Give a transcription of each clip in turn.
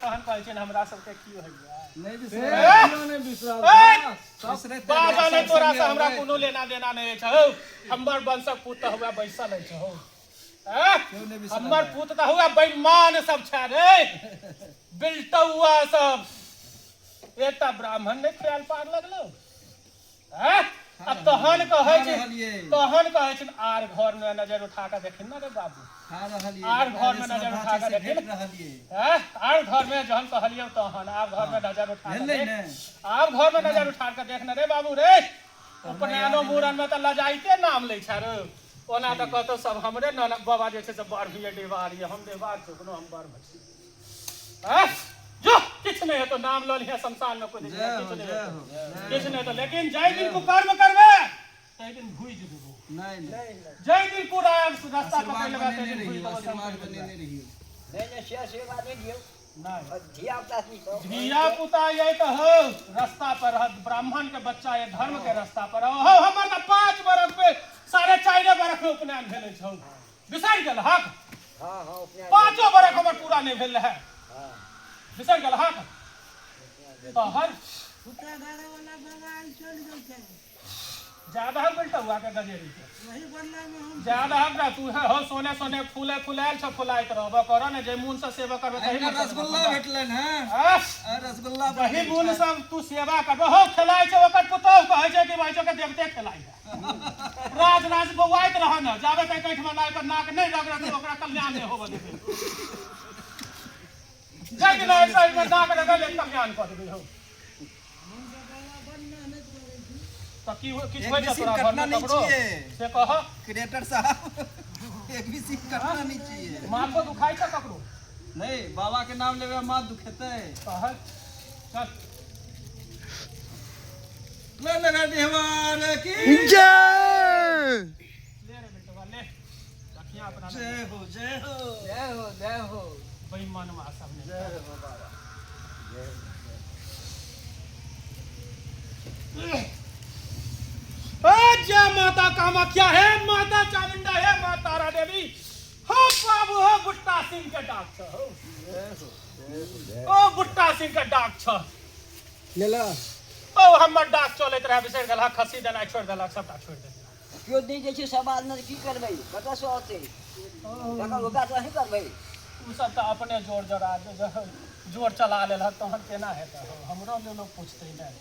कहन कहै छै हमरा सबके की होइया नहीं बिसरा बाजा नहीं तोरा से हमरा कोनो लेना देना नहीं छै हो हमर वंशक पुत हुआ बैसल छै हो हमर पुत त हुआ बेईमान सब छै रे बिल्टौआ सब एकटा ब्राह्मण ने ख्याल पार लगलो हैं आ तहन कहै छै आर घर में नजर उठा के देखिन ना रे बाबू आर घर में नजर उठा के देखिन हैं आर घर में जहन कहलियो तहन आब घर में नजर उठा के देख आब घर में नजर उठा के देखना रे बाबू रे उपनयनो मूरन में त लजाइते नाम लै छै रे ओना त कहतो सब हमरे बाबा जे छै से बड़ भी देवारी हम देवार छकनो हम बड़ भछी हैं जो किछ नहीं है तो नाम लो लिया शमशान में कोई किछ नहीं तो लेकिन जय दिन को कर्म करबे तै दिन भूइ जबो नहीं जय दिन को रास्ता पकड़ लगा तै दिन भूइ आशीर्वाद बने नहीं रहियो नहीं आशीर्वाद नहीं दियो धिया पुता ये तो हो रास्ता पर ब्राह्मण के बच्चा ये धर्म के रास्ता पर हो हमर त 5 बरस पे 4.5 बरस में उपनयन भेले छौ बिसर गेल हक हां हां उपनयन 5 बरस हमर पूरा नहीं भेल है बिसर गेल हक तो हर फुटा गाड़े वाला बाबा चल गेल छै ज्यादा हम बेटा हुआ के गजेरी के वही बनला में हम ज्यादा हमरा तू है हो सोने सोने फूले फुलायल छ फुलाइत रहबो करो ने जे मून से सेवा करबे तही रसगुल्ला भेटलन है रसगुल्ला वही मून सब तू सेवा करबो हो खिलाय छ ओकर पुतौ कहै छै कि भाई के देवते खिलाय राज राज बौआइत रह न जाबे तक कैठ में नाक नहीं रगड़ तो ओकरा कल्याण नहीं होबे देबे जग नहीं साइड में नाक रगड़ ले कल्याण कर देबे हो तो की किछ होय त तोरा घर में पकड़ो से कह क्रिएटर साहब एक भी सीन करना नहीं चाहिए मां को दुखाई छ ककरो नहीं बाबा के नाम लेवे मां दुखेते कह चल ले लगा देवार की जय ले रे बेटवा ले रखिया अपना जय हो जय हो जय हो जय हो बेईमान मा सब ने जय हो बाबा जय जय माता कामाख्या है माता चामुंडा है माता तारा देवी हो बाबू हो बुट्टा सिंह के डाक छ हो ओ बुट्टा सिंह के डाक छ ले ला ओ हमर डाक चलैत रहे बिसर गेला खसी देना छोड़ देला सबटा छोड़ दे क्यों दी जे छै समाज में की करबै कत से होते जका होगा तो ही करबै तू सब त अपने जोर जरा जोर चला लेला तहन केना हेतै हमरो लोग पूछते नै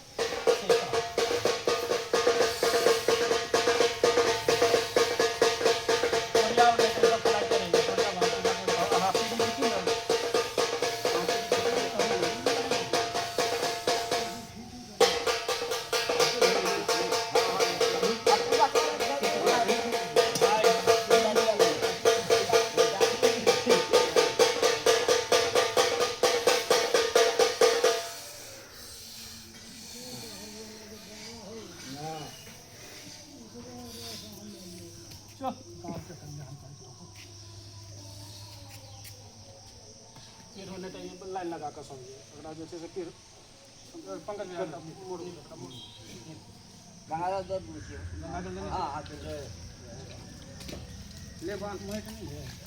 लाइन लगा कर समझिए अगर जैसे से फिर पंकज मोड़ गंगा जल पूछियो हां ले बांध मैं नहीं है